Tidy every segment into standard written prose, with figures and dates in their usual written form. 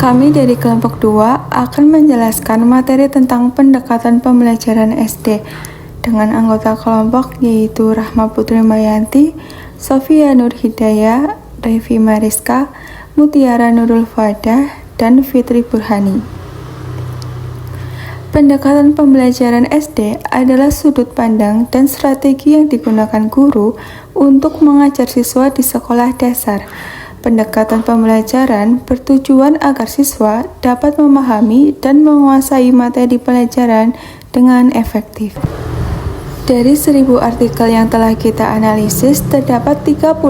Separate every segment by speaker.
Speaker 1: Kami dari kelompok 2 akan menjelaskan materi tentang pendekatan pembelajaran SD dengan anggota kelompok yaitu Rahma Putri Mayanti, Sofia Nur Hidayah, Revi Mariska, Mutiara Nurul Fadah, dan Fitri Burhani. Pendekatan pembelajaran SD adalah sudut pandang dan strategi yang digunakan guru untuk mengajar siswa di sekolah dasar. Pendekatan pembelajaran bertujuan agar siswa dapat memahami dan menguasai materi pelajaran dengan efektif. Dari 1000 artikel yang telah kita analisis, terdapat 34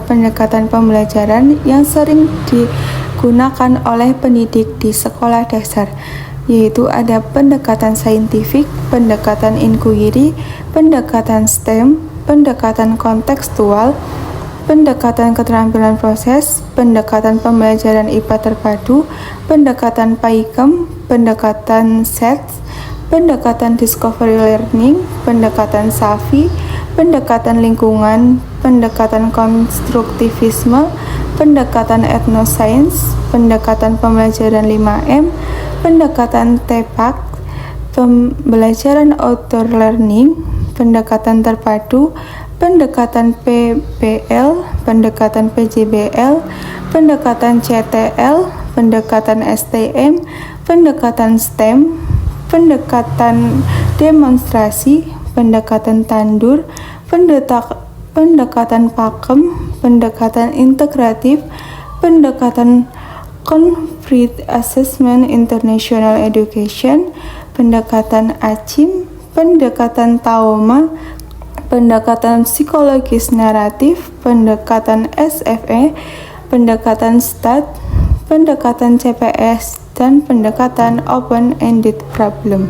Speaker 1: pendekatan pembelajaran yang sering digunakan oleh pendidik di sekolah dasar, yaitu ada pendekatan saintifik, pendekatan inquiry, pendekatan STEM, pendekatan kontekstual, pendekatan keterampilan proses, pendekatan pembelajaran IPA terpadu, pendekatan PAIKEM, pendekatan SETS, pendekatan discovery learning, pendekatan SAFI, pendekatan lingkungan, pendekatan konstruktivisme, pendekatan etnoscience, pendekatan pembelajaran 5M, pendekatan TEPAK, pembelajaran outdoor learning, pendekatan terpadu, pendekatan PBL, pendekatan PJBL, pendekatan CTL, pendekatan STM, pendekatan STEM, pendekatan demonstrasi, pendekatan tandur, pendekatan PAKEM, pendekatan integratif, pendekatan Conflict Assessment International Education, pendekatan ACIM, pendekatan TAOMA, pendekatan psikologis naratif, pendekatan SFE, pendekatan STAT, pendekatan CPS, dan pendekatan open-ended problem.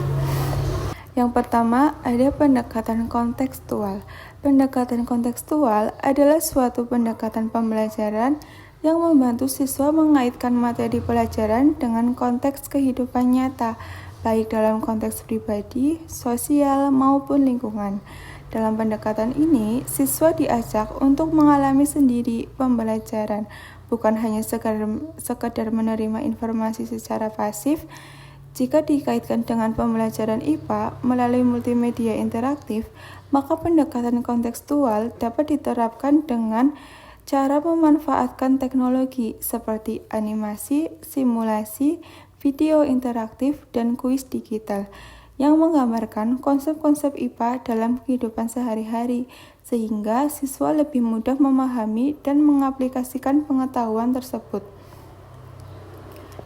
Speaker 1: Yang pertama, ada pendekatan kontekstual. Pendekatan kontekstual adalah suatu pendekatan pembelajaran yang membantu siswa mengaitkan materi pelajaran dengan konteks kehidupan nyata, baik dalam konteks pribadi, sosial, maupun lingkungan. Dalam pendekatan ini, siswa diajak untuk mengalami sendiri pembelajaran, bukan hanya sekedar menerima informasi secara pasif. Jika dikaitkan dengan pembelajaran IPA melalui multimedia interaktif, maka pendekatan kontekstual dapat diterapkan dengan cara memanfaatkan teknologi seperti animasi, simulasi, video interaktif, dan kuis digital yang menggambarkan konsep-konsep IPA dalam kehidupan sehari-hari, sehingga siswa lebih mudah memahami dan mengaplikasikan pengetahuan tersebut.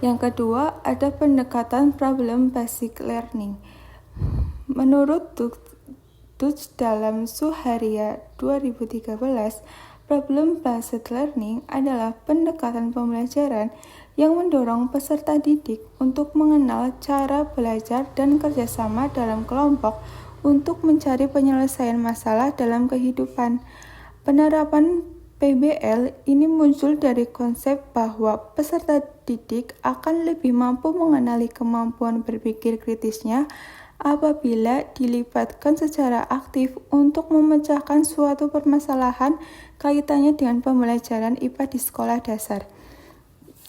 Speaker 1: Yang kedua, ada pendekatan problem basic learning. Menurut Dutch dalam Suharia 2013, problem based learning adalah pendekatan pembelajaran yang mendorong peserta didik untuk mengenal cara belajar dan kerjasama dalam kelompok untuk mencari penyelesaian masalah dalam kehidupan. Penerapan PBL ini muncul dari konsep bahwa peserta didik akan lebih mampu mengenali kemampuan berpikir kritisnya apabila dilibatkan secara aktif untuk memecahkan suatu permasalahan kaitannya dengan pembelajaran IPA di sekolah dasar.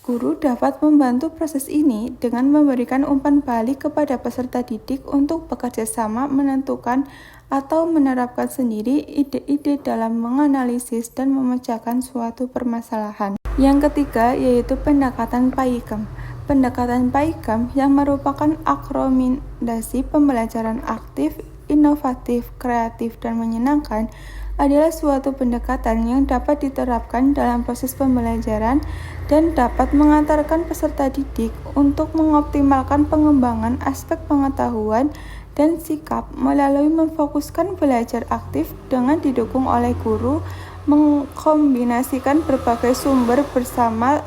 Speaker 1: Guru dapat membantu proses ini dengan memberikan umpan balik kepada peserta didik untuk bekerja sama menentukan atau menerapkan sendiri ide-ide dalam menganalisis dan memecahkan suatu permasalahan. Yang ketiga yaitu pendekatan PAIKEM. Pendekatan PAIKEM yang merupakan akromasi pembelajaran aktif, inovatif, kreatif, dan menyenangkan adalah suatu pendekatan yang dapat diterapkan dalam proses pembelajaran dan dapat mengantarkan peserta didik untuk mengoptimalkan pengembangan aspek pengetahuan dan sikap melalui memfokuskan belajar aktif dengan didukung oleh guru, mengkombinasikan berbagai sumber bersama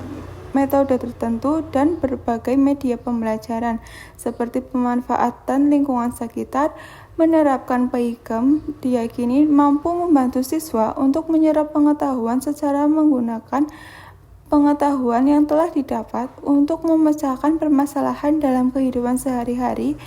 Speaker 1: metode tertentu dan berbagai media pembelajaran seperti pemanfaatan lingkungan sekitar. Menerapkan PAIKEM diyakini mampu membantu siswa untuk menyerap pengetahuan secara menggunakan pengetahuan yang telah didapat untuk memecahkan permasalahan dalam kehidupan sehari-hari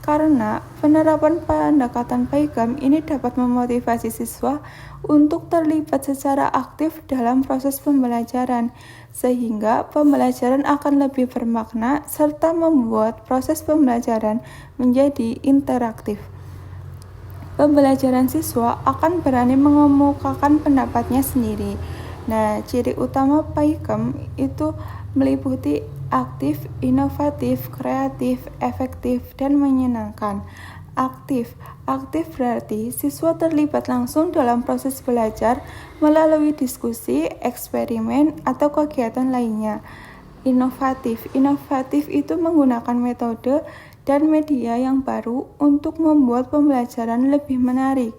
Speaker 1: karena penerapan pendekatan PAIKM ini dapat memotivasi siswa untuk terlibat secara aktif dalam proses pembelajaran, sehingga pembelajaran akan lebih bermakna serta membuat proses pembelajaran menjadi interaktif. Pembelajaran siswa akan berani mengemukakan pendapatnya sendiri. Nah, ciri utama PAIKM itu meliputi aktif, inovatif, kreatif, efektif, dan menyenangkan. Aktif berarti siswa terlibat langsung dalam proses belajar melalui diskusi, eksperimen, atau kegiatan lainnya. Inovatif itu menggunakan metode dan media yang baru untuk membuat pembelajaran lebih menarik.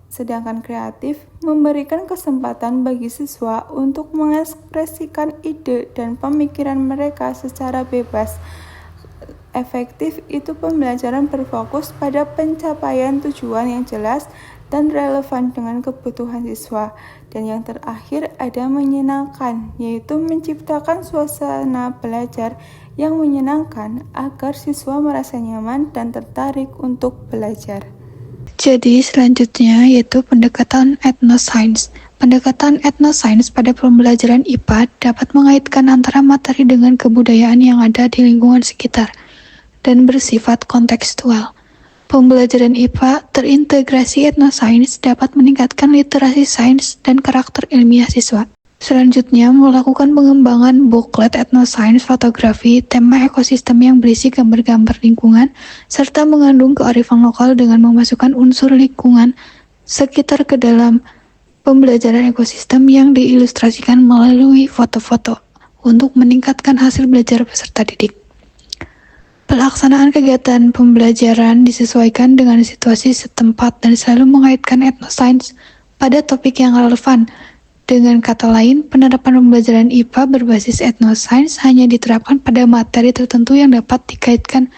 Speaker 1: Sedangkan kreatif memberikan kesempatan bagi siswa untuk mengekspresikan ide dan pemikiran mereka secara bebas. Efektif itu pembelajaran berfokus pada pencapaian tujuan yang jelas dan relevan dengan kebutuhan siswa. Dan yang terakhir ada menyenangkan, yaitu menciptakan suasana belajar yang menyenangkan agar siswa merasa nyaman dan tertarik untuk belajar.
Speaker 2: Jadi selanjutnya yaitu pendekatan etnoscience. Pendekatan etnoscience pada pembelajaran IPA dapat mengaitkan antara materi dengan kebudayaan yang ada di lingkungan sekitar dan bersifat kontekstual. Pembelajaran IPA terintegrasi etnoscience dapat meningkatkan literasi sains dan karakter ilmiah siswa. Selanjutnya, melakukan pengembangan booklet etnoscience fotografi, tema ekosistem yang berisi gambar-gambar lingkungan, serta mengandung kearifan lokal dengan memasukkan unsur lingkungan sekitar ke dalam pembelajaran ekosistem yang diilustrasikan melalui foto-foto untuk meningkatkan hasil belajar peserta didik. Pelaksanaan kegiatan pembelajaran disesuaikan dengan situasi setempat dan selalu mengaitkan etnoscience pada topik yang relevan. Dengan kata lain, penerapan pembelajaran IPA berbasis etnoscience hanya diterapkan pada materi tertentu yang dapat dikaitkan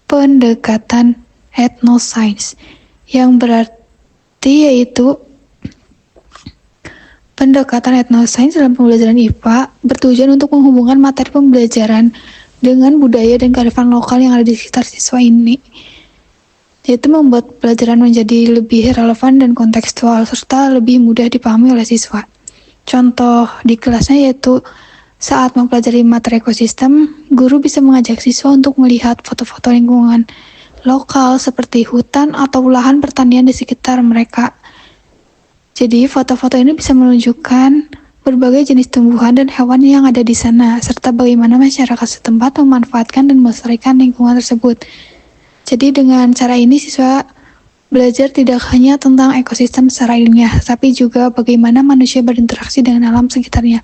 Speaker 2: pendekatan etnoscience, yang berarti yaitu pendekatan etnoscience dalam pembelajaran IPA bertujuan untuk menghubungkan materi pembelajaran dengan budaya dan kearifan lokal yang ada di sekitar siswa ini, yaitu membuat pelajaran menjadi lebih relevan dan kontekstual serta lebih mudah dipahami oleh siswa. Contoh di kelasnya yaitu saat mempelajari materi ekosistem, guru bisa mengajak siswa untuk melihat foto-foto lingkungan lokal seperti hutan atau lahan pertanian di sekitar mereka. Jadi foto-foto ini bisa menunjukkan berbagai jenis tumbuhan dan hewan yang ada di sana, serta bagaimana masyarakat setempat memanfaatkan dan melestarikan lingkungan tersebut. Jadi dengan cara ini siswa belajar tidak hanya tentang ekosistem secara ilmiah, tapi juga bagaimana manusia berinteraksi dengan alam sekitarnya,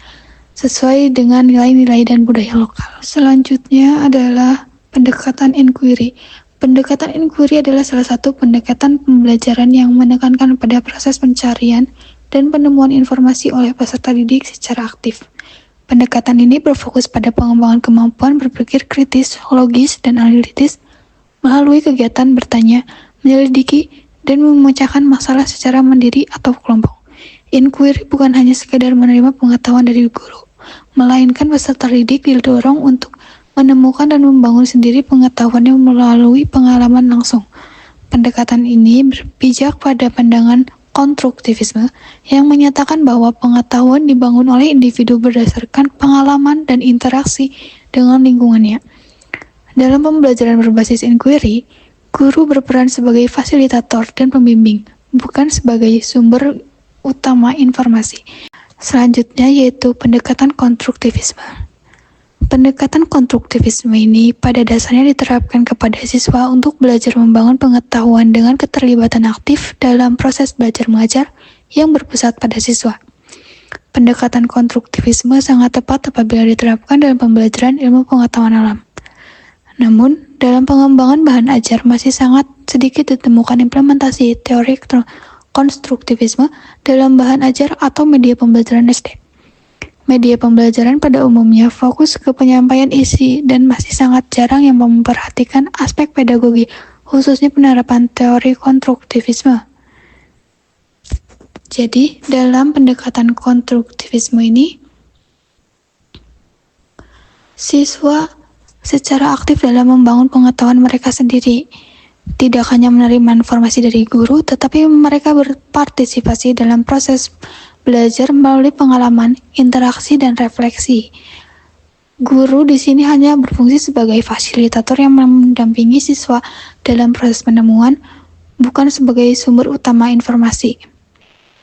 Speaker 2: sesuai dengan nilai-nilai dan budaya lokal. Selanjutnya adalah pendekatan inquiry. Pendekatan inquiry adalah salah satu pendekatan pembelajaran yang menekankan pada proses pencarian dan penemuan informasi oleh peserta didik secara aktif. Pendekatan ini berfokus pada pengembangan kemampuan berpikir kritis, logis, dan analitis melalui kegiatan bertanya, menyelidiki, dan memecahkan masalah secara mandiri atau kelompok. Inquiry bukan hanya sekedar menerima pengetahuan dari guru, melainkan peserta didik didorong untuk menemukan dan membangun sendiri pengetahuannya melalui pengalaman langsung. Pendekatan ini berpijak pada pandangan konstruktivisme yang menyatakan bahwa pengetahuan dibangun oleh individu berdasarkan pengalaman dan interaksi dengan lingkungannya. Dalam pembelajaran berbasis inquiry, guru berperan sebagai fasilitator dan pembimbing, bukan sebagai sumber utama informasi. Selanjutnya yaitu pendekatan konstruktivisme. Pendekatan konstruktivisme ini pada dasarnya diterapkan kepada siswa untuk belajar membangun pengetahuan dengan keterlibatan aktif dalam proses belajar mengajar yang berpusat pada siswa. Pendekatan konstruktivisme sangat tepat apabila diterapkan dalam pembelajaran ilmu pengetahuan alam. Namun, dalam pengembangan bahan ajar masih sangat sedikit ditemukan implementasi teori konstruktivisme dalam bahan ajar atau media pembelajaran SD. Media pembelajaran pada umumnya fokus ke penyampaian isi dan masih sangat jarang yang memperhatikan aspek pedagogi, khususnya penerapan teori konstruktivisme. Jadi, dalam pendekatan konstruktivisme ini, siswa secara aktif dalam membangun pengetahuan mereka sendiri. Tidak hanya menerima informasi dari guru, tetapi mereka berpartisipasi dalam proses belajar melalui pengalaman, interaksi, dan refleksi. Guru di sini hanya berfungsi sebagai fasilitator yang mendampingi siswa dalam proses penemuan, bukan sebagai sumber utama informasi.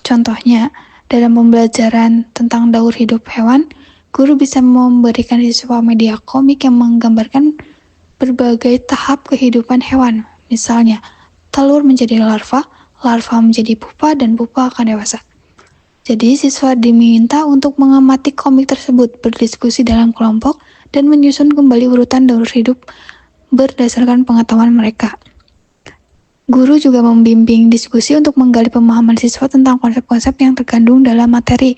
Speaker 2: Contohnya, dalam pembelajaran tentang daur hidup hewan, guru bisa memberikan siswa media komik yang menggambarkan berbagai tahap kehidupan hewan. Misalnya, telur menjadi larva, larva menjadi pupa, dan pupa akan dewasa. Jadi, siswa diminta untuk mengamati komik tersebut, berdiskusi dalam kelompok, dan menyusun kembali urutan daur hidup berdasarkan pengetahuan mereka. Guru juga membimbing diskusi untuk menggali pemahaman siswa tentang konsep-konsep yang terkandung dalam materi,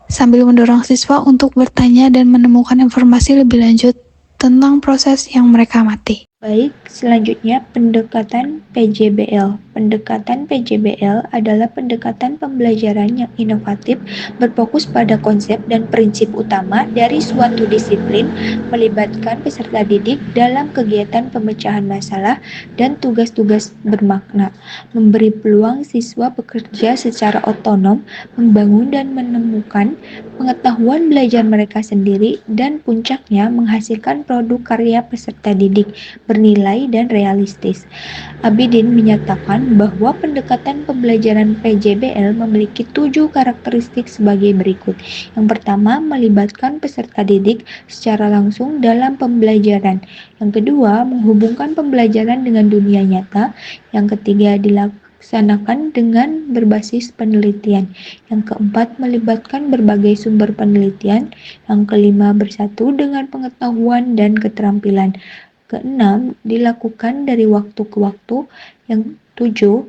Speaker 2: sambil mendorong siswa untuk bertanya dan menemukan informasi lebih lanjut tentang proses yang mereka amati.
Speaker 3: Baik, selanjutnya pendekatan PJBL. Pendekatan PJBL adalah pendekatan pembelajaran yang inovatif berfokus pada konsep dan prinsip utama dari suatu disiplin, melibatkan peserta didik dalam kegiatan pemecahan masalah dan tugas-tugas bermakna, memberi peluang siswa bekerja secara otonom, membangun dan menemukan pengetahuan belajar mereka sendiri, dan puncaknya menghasilkan produk karya peserta didik bernilai dan realistis. Abidin menyatakan bahwa pendekatan pembelajaran PJBL memiliki 7 karakteristik sebagai berikut. Yang pertama, melibatkan peserta didik secara langsung dalam pembelajaran. Yang kedua, menghubungkan pembelajaran dengan dunia nyata. Yang ketiga, dilaksanakan dengan berbasis penelitian. Yang keempat, melibatkan berbagai sumber penelitian. Yang kelima, bersatu dengan pengetahuan dan keterampilan. Keenam, dilakukan dari waktu ke waktu. Yang tujuh,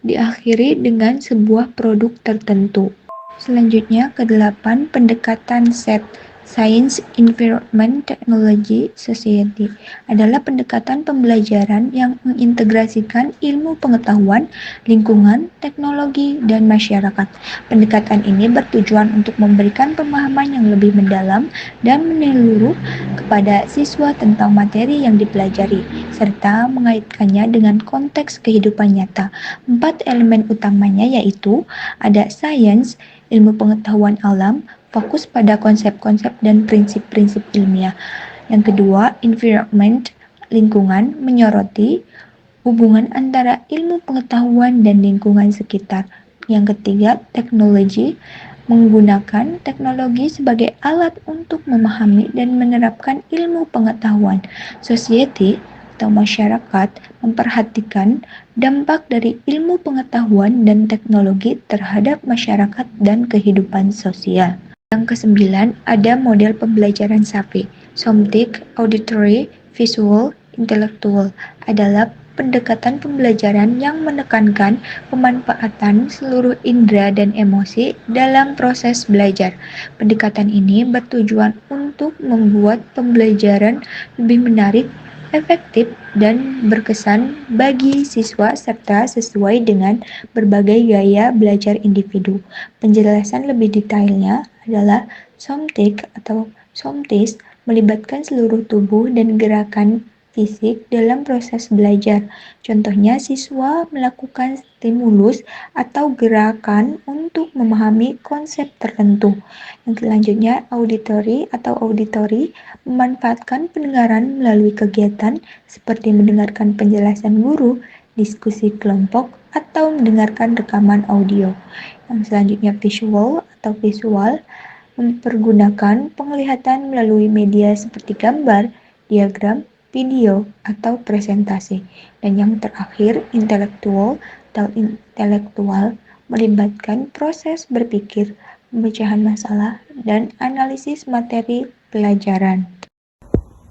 Speaker 3: diakhiri dengan sebuah produk tertentu. Selanjutnya, kedelapan, pendekatan SET. Science, Environment, Technology, Society adalah pendekatan pembelajaran yang mengintegrasikan ilmu pengetahuan, lingkungan, teknologi, dan masyarakat. Pendekatan ini bertujuan untuk memberikan pemahaman yang lebih mendalam dan menyeluruh kepada siswa tentang materi yang dipelajari, serta mengaitkannya dengan konteks kehidupan nyata. 4 elemen utamanya yaitu ada science, ilmu pengetahuan alam, fokus pada konsep-konsep dan prinsip-prinsip ilmiah. Yang kedua, environment, lingkungan, menyoroti hubungan antara ilmu pengetahuan dan lingkungan sekitar. Yang ketiga, teknologi, menggunakan teknologi sebagai alat untuk memahami dan menerapkan ilmu pengetahuan. Society atau masyarakat memperhatikan dampak dari ilmu pengetahuan dan teknologi terhadap masyarakat dan kehidupan sosial. Yang kesembilan, ada model pembelajaran SAFE. Somatic, Auditory, Visual, Intellectual adalah pendekatan pembelajaran yang menekankan pemanfaatan seluruh indera dan emosi dalam proses belajar. Pendekatan ini bertujuan untuk membuat pembelajaran lebih menarik, efektif, dan berkesan bagi siswa serta sesuai dengan berbagai gaya belajar individu. Penjelasan lebih detailnya adalah somatic atau somtis melibatkan seluruh tubuh dan gerakan fisik dalam proses belajar. Contohnya, siswa melakukan stimulus atau gerakan untuk memahami konsep tertentu. Yang selanjutnya, auditory atau auditory memanfaatkan pendengaran melalui kegiatan seperti mendengarkan penjelasan guru, diskusi kelompok, atau mendengarkan rekaman audio. Yang selanjutnya, visual atau visual mempergunakan penglihatan melalui media seperti gambar, diagram, video, atau presentasi. Dan yang terakhir, intelektual atau intelektual melibatkan proses berpikir, pemecahan masalah, dan analisis materi pelajaran.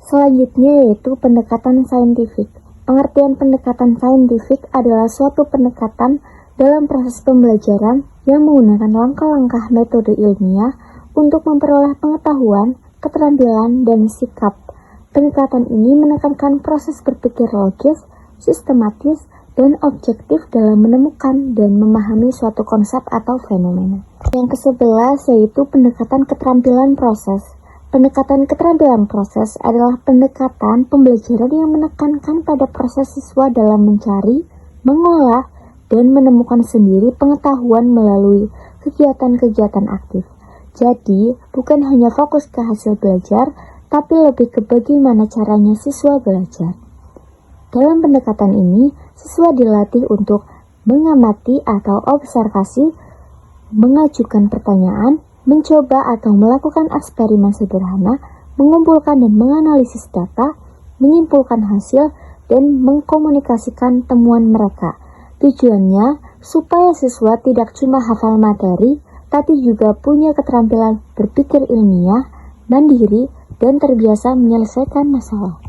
Speaker 4: Selanjutnya yaitu pendekatan saintifik. Pengertian pendekatan saintifik adalah suatu pendekatan dalam proses pembelajaran yang menggunakan langkah-langkah metode ilmiah untuk memperoleh pengetahuan, keterampilan, dan sikap. Pendekatan ini menekankan proses berpikir logis, sistematis, dan objektif dalam menemukan dan memahami suatu konsep atau fenomena. Yang ke-11 yaitu pendekatan keterampilan proses. Pendekatan keterampilan proses adalah pendekatan pembelajaran yang menekankan pada proses siswa dalam mencari, mengolah, dan menemukan sendiri pengetahuan melalui kegiatan-kegiatan aktif. Jadi, bukan hanya fokus ke hasil belajar, tapi lebih ke bagaimana caranya siswa belajar. Dalam pendekatan ini, siswa dilatih untuk mengamati atau observasi, mengajukan pertanyaan, mencoba atau melakukan eksperimen sederhana, mengumpulkan dan menganalisis data, menyimpulkan hasil, dan mengkomunikasikan temuan mereka. Tujuannya supaya siswa tidak cuma hafal materi, tapi juga punya keterampilan berpikir ilmiah, mandiri, dan terbiasa menyelesaikan masalah.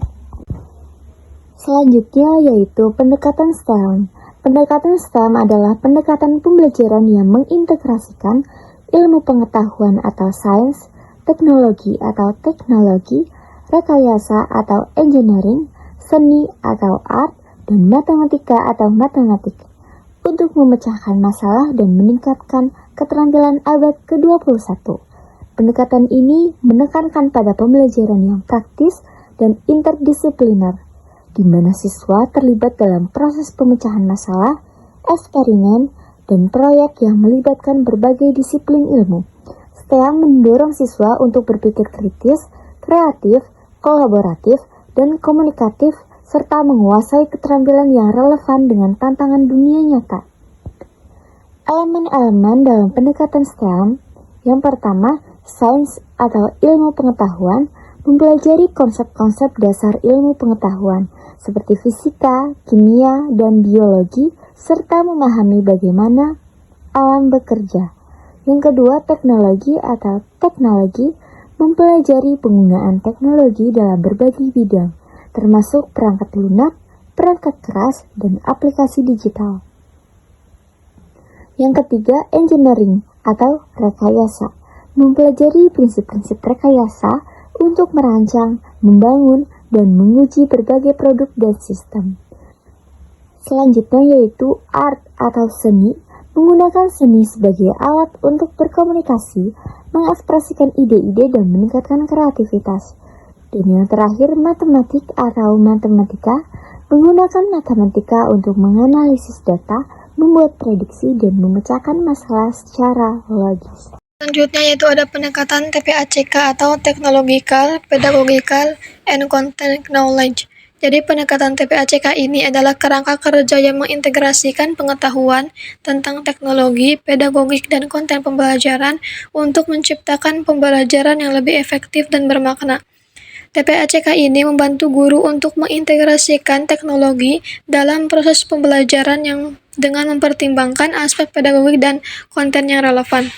Speaker 4: Selanjutnya yaitu pendekatan STEM. Pendekatan STEM adalah pendekatan pembelajaran yang mengintegrasikan ilmu pengetahuan atau sains, teknologi atau teknologi, rekayasa atau engineering, seni atau art, dan matematika atau matematik untuk memecahkan masalah dan meningkatkan keterampilan abad ke-21. Pendekatan ini menekankan pada pembelajaran yang praktis dan interdisipliner, di mana siswa terlibat dalam proses pemecahan masalah, eksperimen, dan proyek yang melibatkan berbagai disiplin ilmu. STEM mendorong siswa untuk berpikir kritis, kreatif, kolaboratif, dan komunikatif, serta menguasai keterampilan yang relevan dengan tantangan dunia nyata. Elemen-elemen dalam pendekatan STEM, yang pertama, sains atau ilmu pengetahuan, mempelajari konsep-konsep dasar ilmu pengetahuan, seperti fisika, kimia, dan biologi, serta memahami bagaimana alam bekerja. Yang kedua, teknologi atau teknologi, mempelajari penggunaan teknologi dalam berbagai bidang, termasuk perangkat lunak, perangkat keras, dan aplikasi digital. Yang ketiga, engineering atau rekayasa, mempelajari prinsip-prinsip rekayasa untuk merancang, membangun, dan menguji berbagai produk dan sistem. Selanjutnya yaitu art atau seni, menggunakan seni sebagai alat untuk berkomunikasi, mengekspresikan ide-ide, dan meningkatkan kreativitas. Dan yang terakhir, matematik atau matematika, menggunakan matematika untuk menganalisis data, membuat prediksi, dan memecahkan masalah secara logis.
Speaker 5: Selanjutnya yaitu ada pendekatan TPACK atau Technological, Pedagogical, and Content Knowledge. Jadi pendekatan TPACK ini adalah kerangka kerja yang mengintegrasikan pengetahuan tentang teknologi, pedagogik, dan konten pembelajaran untuk menciptakan pembelajaran yang lebih efektif dan bermakna. TPACK ini membantu guru untuk mengintegrasikan teknologi dalam proses pembelajaran yang dengan mempertimbangkan aspek pedagogik dan konten yang relevan.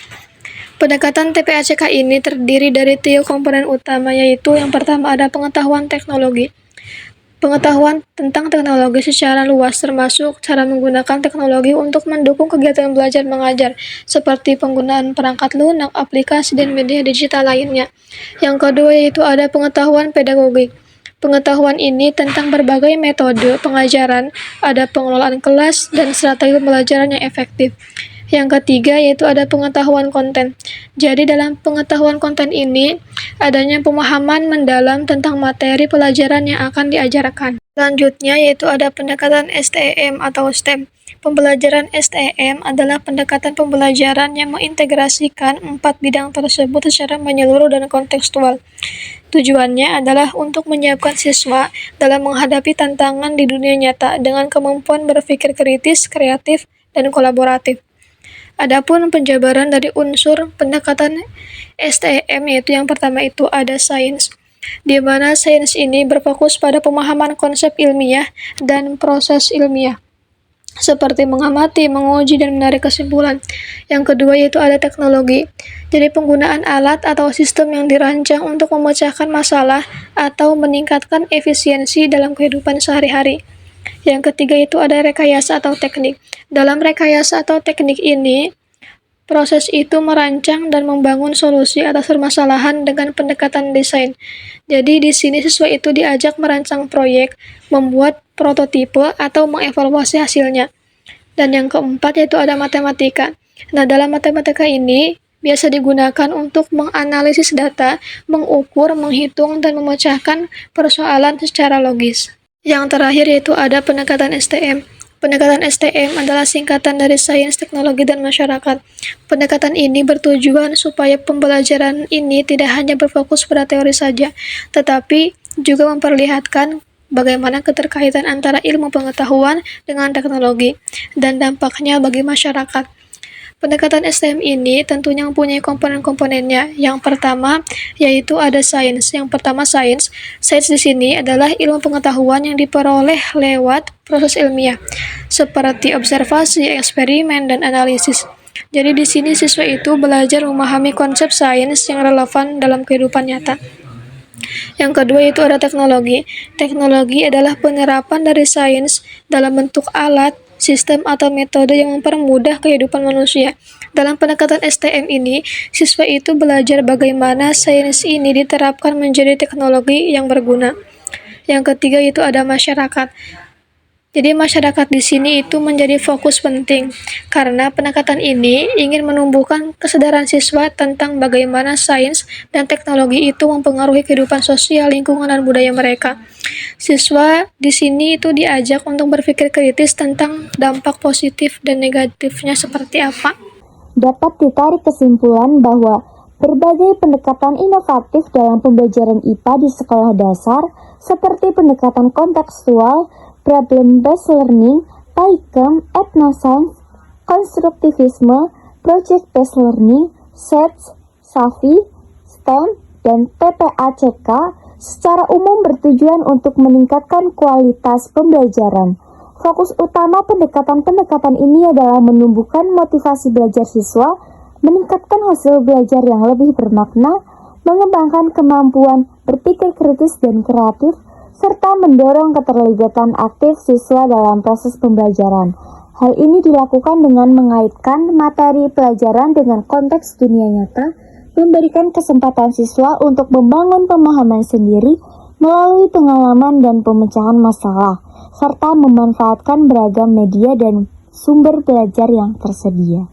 Speaker 5: Pendekatan TPACK ini terdiri dari 3 komponen utama, yaitu yang pertama ada pengetahuan teknologi. Pengetahuan tentang teknologi secara luas termasuk cara menggunakan teknologi untuk mendukung kegiatan belajar mengajar seperti penggunaan perangkat lunak, aplikasi, dan media digital lainnya. Yang kedua yaitu ada pengetahuan pedagogik. Pengetahuan ini tentang berbagai metode pengajaran, ada pengelolaan kelas, dan strategi pembelajaran yang efektif. Yang ketiga yaitu ada pengetahuan konten. Jadi dalam pengetahuan konten ini adanya pemahaman mendalam tentang materi pelajaran yang akan diajarkan. Selanjutnya yaitu ada pendekatan STEM atau STEM. Pembelajaran STEM adalah pendekatan pembelajaran yang mengintegrasikan 4 bidang tersebut secara menyeluruh dan kontekstual. Tujuannya adalah untuk menyiapkan siswa dalam menghadapi tantangan di dunia nyata dengan kemampuan berpikir kritis, kreatif, dan kolaboratif. Adapun penjabaran dari unsur pendekatan STEM yaitu yang pertama itu ada sains, di mana sains ini berfokus pada pemahaman konsep ilmiah dan proses ilmiah, seperti mengamati, menguji, dan menarik kesimpulan. Yang kedua yaitu ada teknologi, jadi penggunaan alat atau sistem yang dirancang untuk memecahkan masalah atau meningkatkan efisiensi dalam kehidupan sehari-hari. Yang ketiga itu ada rekayasa atau teknik. Dalam rekayasa atau teknik ini, proses itu merancang dan membangun solusi atas permasalahan dengan pendekatan desain. Jadi di sini siswa itu diajak merancang proyek, membuat prototipe atau mengevaluasi hasilnya. Dan yang keempat yaitu ada matematika. Nah, dalam matematika ini biasa digunakan untuk menganalisis data, mengukur, menghitung, dan memecahkan persoalan secara logis. Yang terakhir yaitu ada pendekatan STM. Pendekatan STM adalah singkatan dari Sains, Teknologi, dan Masyarakat. Pendekatan ini bertujuan supaya pembelajaran ini tidak hanya berfokus pada teori saja, tetapi juga memperlihatkan bagaimana keterkaitan antara ilmu pengetahuan dengan teknologi dan dampaknya bagi masyarakat. Pendekatan STM ini tentunya mempunyai komponen-komponennya. Yang pertama yaitu ada sains. Yang pertama sains. Sains di sini adalah ilmu pengetahuan yang diperoleh lewat proses ilmiah, seperti observasi, eksperimen, dan analisis. Jadi di sini siswa itu belajar memahami konsep sains yang relevan dalam kehidupan nyata. Yang kedua itu ada teknologi. Teknologi adalah penerapan dari sains dalam bentuk alat, sistem, atau metode yang mempermudah kehidupan manusia. Dalam pendekatan STM ini, siswa itu belajar bagaimana sains ini diterapkan menjadi teknologi yang berguna. Yang ketiga itu ada masyarakat. Jadi masyarakat di sini itu menjadi fokus penting karena pendekatan ini ingin menumbuhkan kesadaran siswa tentang bagaimana sains dan teknologi itu mempengaruhi kehidupan sosial, lingkungan, dan budaya mereka. Siswa di sini itu diajak untuk berpikir kritis tentang dampak positif dan negatifnya seperti apa.
Speaker 4: Dapat ditarik kesimpulan bahwa berbagai pendekatan inovatif dalam pembelajaran IPA di sekolah dasar seperti pendekatan kontekstual, problem-based learning, PAIKEM, etnoscience, konstruktivisme, project-based learning, SETS, SAFI, STEM, dan TPACK secara umum bertujuan untuk meningkatkan kualitas pembelajaran. Fokus utama pendekatan-pendekatan ini adalah menumbuhkan motivasi belajar siswa, meningkatkan hasil belajar yang lebih bermakna, mengembangkan kemampuan berpikir kritis dan kreatif, serta mendorong keterlibatan aktif siswa dalam proses pembelajaran. Hal ini dilakukan dengan mengaitkan materi pelajaran dengan konteks dunia nyata, memberikan kesempatan siswa untuk membangun pemahaman sendiri melalui pengalaman dan pemecahan masalah, serta memanfaatkan beragam media dan sumber belajar yang tersedia.